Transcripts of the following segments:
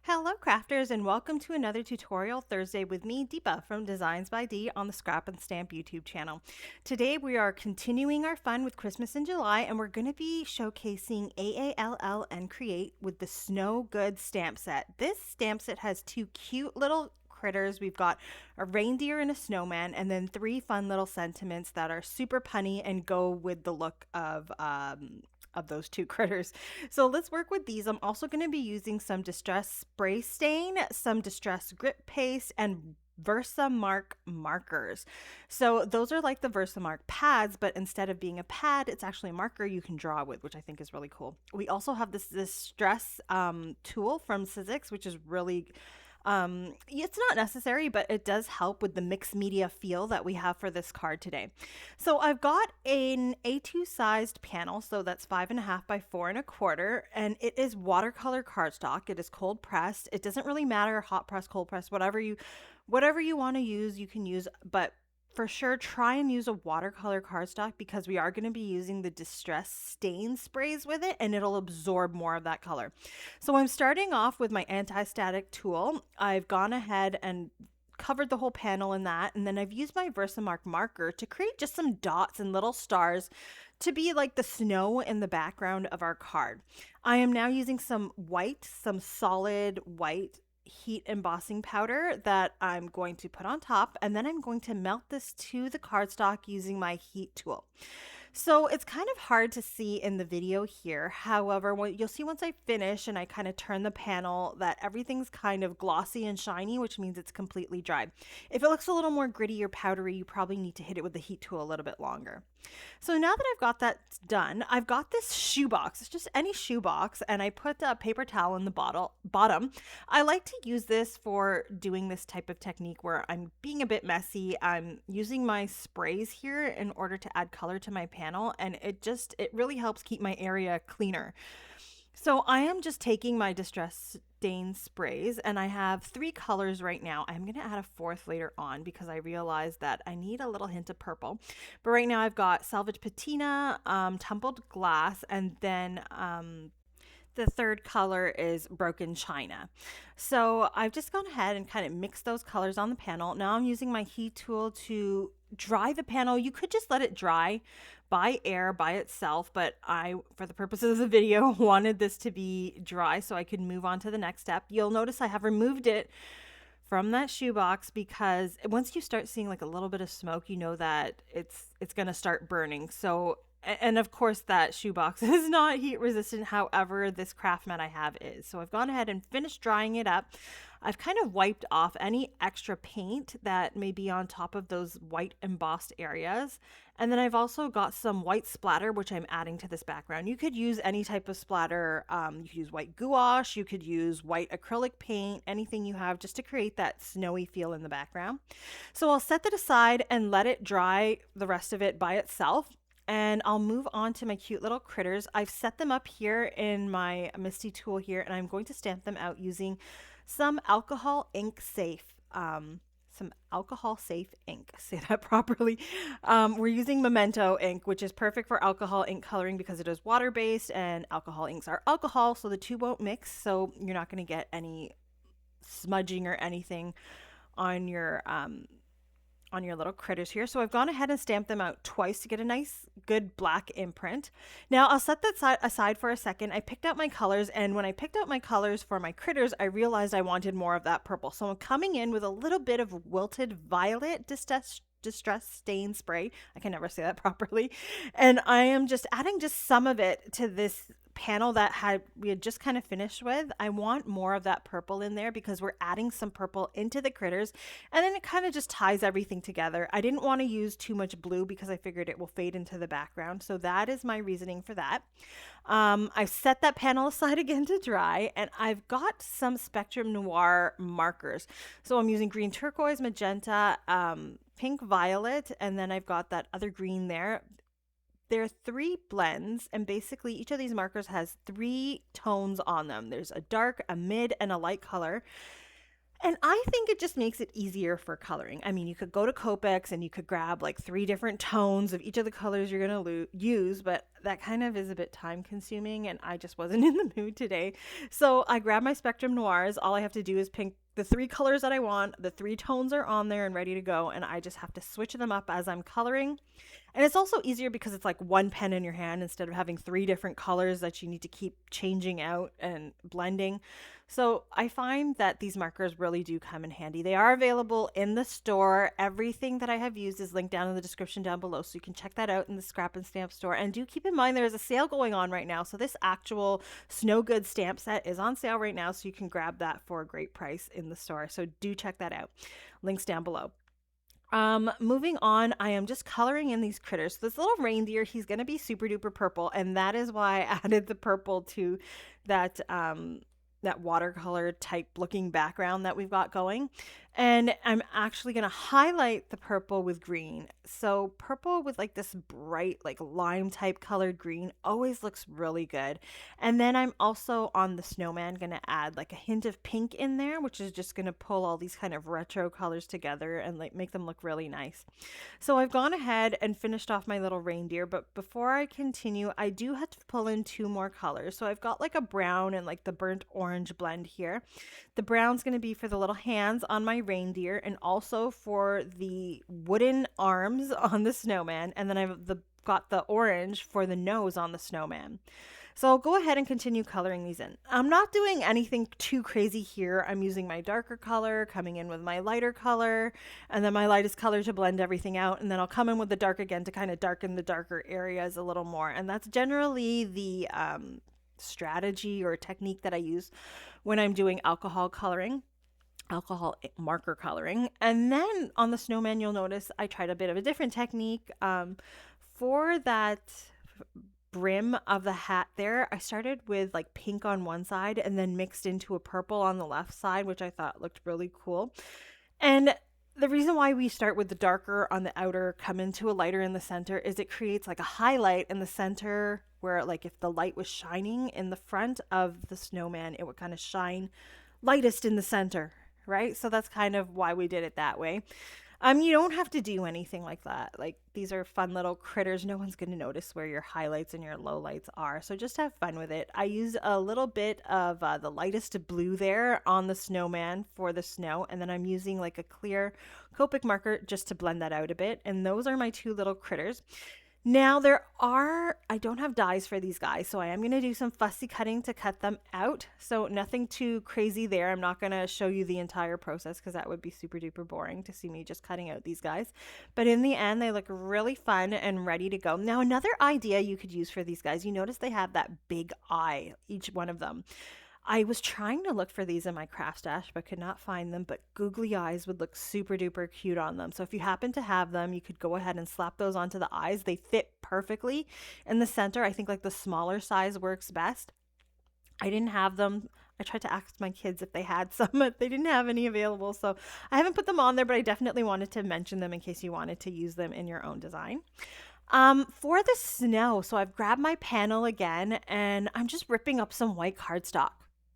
Hello crafters and welcome to another tutorial Thursday with me, Deepa from Designs by Dee on the Scrap and Stamp YouTube channel. Today we are continuing our fun with Christmas in July and we're going to be showcasing AALL Create with the Snow Good stamp set. This stamp set has two cute little critters. We've got a reindeer and a snowman, and then three fun little sentiments that are super punny and go with the look of those two critters. So let's work with these. I'm also going to be using some Distress Spray Stain, some Distress Grip Paste, and Versamark markers. So those are like the Versamark pads, but instead of being a pad, it's actually a marker you can draw with, which I think is really cool. We also have this Distress tool from Sizzix, which is really it's not necessary, but it does help with the mixed media feel that we have for this card today. So I've got an A2 sized panel, so that's 5.5 by 4.25, and it is watercolor cardstock. It is cold pressed. It doesn't really matter, hot press, cold press, whatever you want to use, you can use, but for sure try and use a watercolor cardstock because we are going to be using the Distress stain sprays with it and it'll absorb more of that color. So I'm starting off with my anti-static tool. I've gone ahead and covered the whole panel in that, and then I've used my Versamark marker to create just some dots and little stars to be like the snow in the background of our card. I am now using some solid white heat embossing powder that I'm going to put on top, and then I'm going to melt this to the cardstock using my heat tool. So it's kind of hard to see in the video here. However, what you'll see once I finish and I kind of turn the panel that everything's kind of glossy and shiny, which means it's completely dry. If it looks a little more gritty or powdery, you probably need to hit it with the heat tool a little bit longer. So now that I've got that done, I've got this shoebox. It's just any shoebox, and I put a paper towel in the bottom. I like to use this for doing this type of technique where I'm being a bit messy. I'm using my sprays here in order to add color to my panel, and it really helps keep my area cleaner. So I am just taking my Distress Stain sprays, and I have 3 colors right now. I'm going to add a 4th later on because I realized that I need a little hint of purple. But right now I've got Salvage Patina, Tumbled Glass, and then the 3rd color is Broken China. So I've just gone ahead and kind of mixed those colors on the panel. Now I'm using my heat tool to dry the panel. You could just let it dry by air by itself, but I, for the purposes of the video, wanted this to be dry so I could move on to the next step. You'll notice I have removed it from that shoebox because once you start seeing like a little bit of smoke, you know that it's going to start burning. So, and of course that shoebox is not heat resistant. However, this craft mat I have is. So I've gone ahead and finished drying it up. I've kind of wiped off any extra paint that may be on top of those white embossed areas. And then I've also got some white splatter, which I'm adding to this background. You could use any type of splatter. You could use white gouache, you could use white acrylic paint, anything you have just to create that snowy feel in the background. So I'll set that aside and let it dry the rest of it by itself. And I'll move on to my cute little critters. I've set them up here in my Misty tool here, and I'm going to stamp them out using some alcohol safe ink. Say that properly. We're using Memento ink, which is perfect for alcohol ink coloring because it is water-based and alcohol inks are alcohol, so the two won't mix, so you're not going to get any smudging or anything on your little critters here. So I've gone ahead and stamped them out twice to get a nice good black imprint. Now I'll set that aside for a second. I picked out my colors, and when I picked out my colors for my critters, I realized I wanted more of that purple. So I'm coming in with a little bit of Wilted Violet Distress Stain Spray. I can never say that properly. And I am just adding just some of it to this panel that we had just kind of finished with. I want more of that purple in there because we're adding some purple into the critters, and then it kind of just ties everything together. I didn't want to use too much blue because I figured it will fade into the background, so that is my reasoning for that. I've set that panel aside again to dry, and I've got some Spectrum Noir markers. So I'm using green turquoise, magenta, pink violet, and then I've got that other green there. There are 3 blends, and basically each of these markers has 3 tones on them. There's a dark, a mid, and a light color. And I think it just makes it easier for coloring. I mean, you could go to Copics and you could grab like 3 different tones of each of the colors you're going to use, but that kind of is a bit time consuming and I just wasn't in the mood today. So I grabbed my Spectrum Noirs. All I have to do is pick the 3 colors that I want. The 3 tones are on there and ready to go, and I just have to switch them up as I'm coloring. And it's also easier because it's like one pen in your hand instead of having 3 different colors that you need to keep changing out and blending. So I find that these markers really do come in handy. They are available in the store. Everything that I have used is linked down in the description down below, so you can check that out in the Scrap and Stamp store. And do keep in mind there is a sale going on right now. So this actual Snow Good stamp set is on sale right now, so you can grab that for a great price in the store. So do check that out. Links down below. Moving on, I am just coloring in these critters. So this little reindeer, he's going to be super duper purple, and that is why I added the purple to that that watercolor type looking background that we've got going. And I'm actually going to highlight the purple with green. So purple with like this bright, like lime type colored green always looks really good. And then I'm also on the snowman going to add like a hint of pink in there, which is just going to pull all these kind of retro colors together and like make them look really nice. So I've gone ahead and finished off my little reindeer, but before I continue, I do have to pull in 2 more colors. So I've got like a brown and like the burnt orange blend here. The brown's going to be for the little hands on my reindeer and also for the wooden arms on the snowman. And then I've got the orange for the nose on the snowman. So I'll go ahead and continue coloring these in. I'm not doing anything too crazy here. I'm using my darker color, coming in with my lighter color, and then my lightest color to blend everything out. And then I'll come in with the dark again to kind of darken the darker areas a little more. And that's generally the strategy or technique that I use when I'm doing alcohol marker coloring. And then on the snowman, you'll notice I tried a bit of a different technique. For that brim of the hat there, I started with like pink on one side and then mixed into a purple on the left side, which I thought looked really cool. And the reason why we start with the darker on the outer, come into a lighter in the center, is it creates like a highlight in the center where like if the light was shining in the front of the snowman, it would kind of shine lightest in the center, right? So that's kind of why we did it that way. You don't have to do anything like that. Like these are fun little critters. No one's going to notice where your highlights and your lowlights are. So just have fun with it. I use a little bit of the lightest blue there on the snowman for the snow. And then I'm using like a clear Copic marker just to blend that out a bit. And those are my 2 little critters. Now I don't have dies for these guys, so I am going to do some fussy cutting to cut them out. So nothing too crazy there. I'm not going to show you the entire process because that would be super duper boring to see me just cutting out these guys. But in the end, they look really fun and ready to go. Now, another idea you could use for these guys, you notice they have that big eye, each one of them. I was trying to look for these in my craft stash, but could not find them, but googly eyes would look super duper cute on them. So if you happen to have them, you could go ahead and slap those onto the eyes. They fit perfectly in the center. I think like the smaller size works best. I didn't have them. I tried to ask my kids if they had some, but they didn't have any available. So I haven't put them on there, but I definitely wanted to mention them in case you wanted to use them in your own design. For the snow, so I've grabbed my panel again and I'm just ripping up some white cardstock.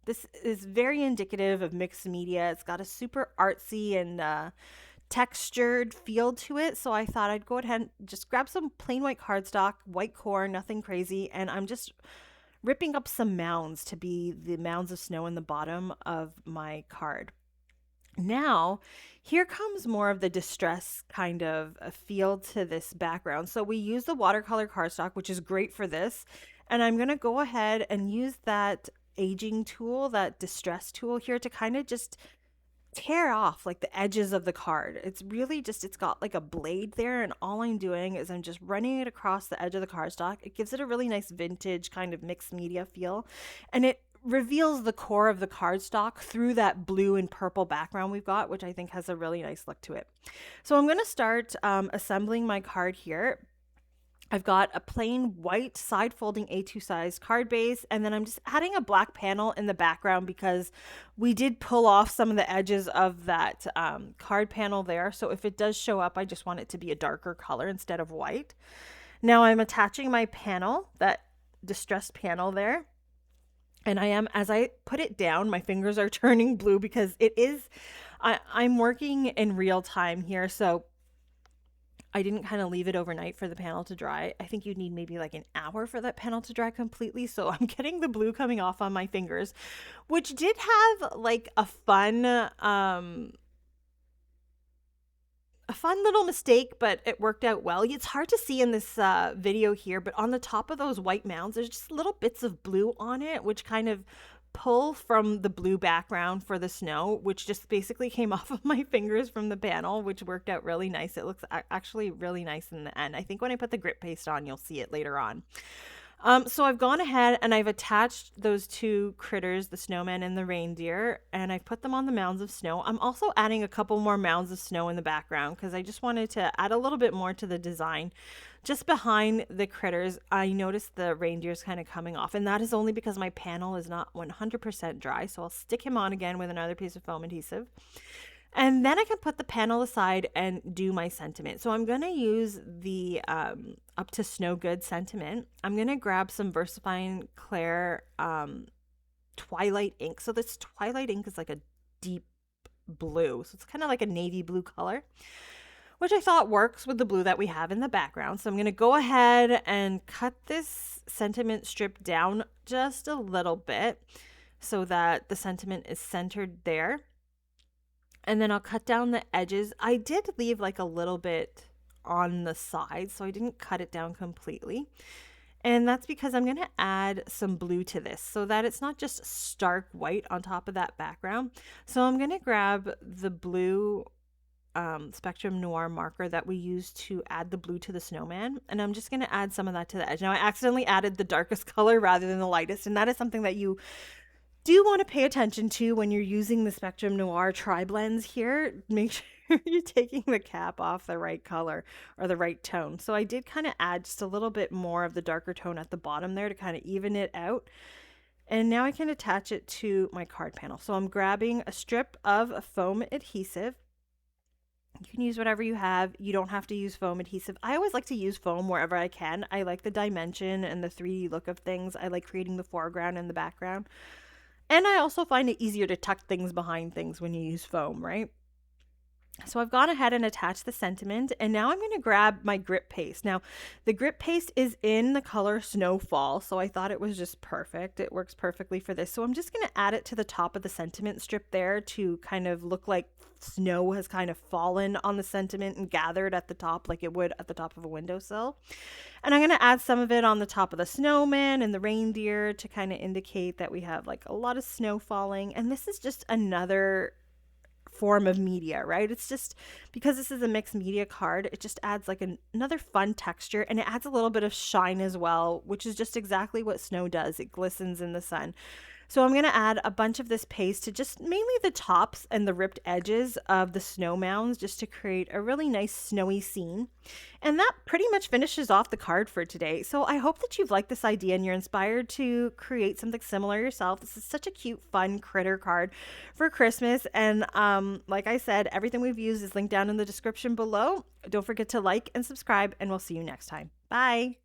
This is very indicative of mixed media. It's got a super artsy and textured feel to it. So I thought I'd go ahead and just grab some plain white cardstock, white core, nothing crazy. And I'm just ripping up some mounds to be the mounds of snow in the bottom of my card. Now, here comes more of the distress kind of a feel to this background. So we use the watercolor cardstock, which is great for this. And I'm going to go ahead and use that aging tool, that distress tool here to kind of just tear off like the edges of the card. It's really just, it's got like a blade there, and all I'm doing is I'm just running it across the edge of the cardstock. It gives it a really nice vintage kind of mixed media feel, and it reveals the core of the cardstock through that blue and purple background we've got, which I think has a really nice look to it. So I'm going to start assembling my card here. I've got a plain white side folding A2 size card base, and then I'm just adding a black panel in the background because we did pull off some of the edges of that card panel there. So if it does show up, I just want it to be a darker color instead of white. Now I'm attaching my panel, that distressed panel there. And I am, as I put it down, my fingers are turning blue because it is, I'm working in real time here. So I didn't kind of leave it overnight for the panel to dry. I think you'd need maybe like an hour for that panel to dry completely. So I'm getting the blue coming off on my fingers, which did have like a fun little mistake, but it worked out well. It's hard to see in this video here, but on the top of those white mounds, there's just little bits of blue on it, which kind of pull from the blue background for the snow, which just basically came off of my fingers from the panel, which worked out really nice. It looks actually really nice in the end. I think when I put the grit paste on, you'll see it later on. So I've gone ahead and I've attached those two critters, the snowman and the reindeer, and I've put them on the mounds of snow. I'm also adding a couple more mounds of snow in the background because I just wanted to add a little bit more to the design. Just behind the critters, I noticed the reindeer's kind of coming off, and that is only because my panel is not 100% dry. So I'll stick him on again with another piece of foam adhesive. And then I can put the panel aside and do my sentiment. So I'm going to use the Up to Snow Good sentiment. I'm going to grab some VersaFine Clair Twilight ink. So this Twilight ink is like a deep blue. So it's kind of like a navy blue color, which I thought works with the blue that we have in the background. So I'm going to go ahead and cut this sentiment strip down just a little bit so that the sentiment is centered there. And then I'll cut down the edges. I did leave like a little bit on the side, so I didn't cut it down completely. And that's because I'm going to add some blue to this so that it's not just stark white on top of that background. So I'm going to grab the blue Spectrum Noir marker that we use to add the blue to the snowman. And I'm just going to add some of that to the edge. Now I accidentally added the darkest color rather than the lightest. And that is something that you do want to pay attention to when you're using the Spectrum Noir tri-blends here. Make sure you're taking the cap off the right color or the right tone. So I did kind of add just a little bit more of the darker tone at the bottom there to kind of even it out. And now I can attach it to my card panel. So I'm grabbing a strip of foam adhesive. You can use whatever you have. You don't have to use foam adhesive. I always like to use foam wherever I can. I like the dimension and the 3D look of things. I like creating the foreground and the background. And I also find it easier to tuck things behind things when you use foam, right? So I've gone ahead and attached the sentiment, and now I'm going to grab my grit paste. Now, the grit paste is in the color Snowfall, so I thought it was just perfect. It works perfectly for this. So I'm just going to add it to the top of the sentiment strip there to kind of look like snow has kind of fallen on the sentiment and gathered at the top like it would at the top of a windowsill. And I'm going to add some of it on the top of the snowman and the reindeer to kind of indicate that we have like a lot of snow falling. And this is just another form of media, right? It's just because this is a mixed media card, it just adds like another fun texture, and it adds a little bit of shine as well, which is just exactly what snow does. It glistens in the sun. So I'm going to add a bunch of this paste to just mainly the tops and the ripped edges of the snow mounds just to create a really nice snowy scene. And that pretty much finishes off the card for today. So I hope that you've liked this idea and you're inspired to create something similar yourself. This is such a cute, fun critter card for Christmas. And like I said, everything we've used is linked down in the description below. Don't forget to like and subscribe, and we'll see you next time. Bye.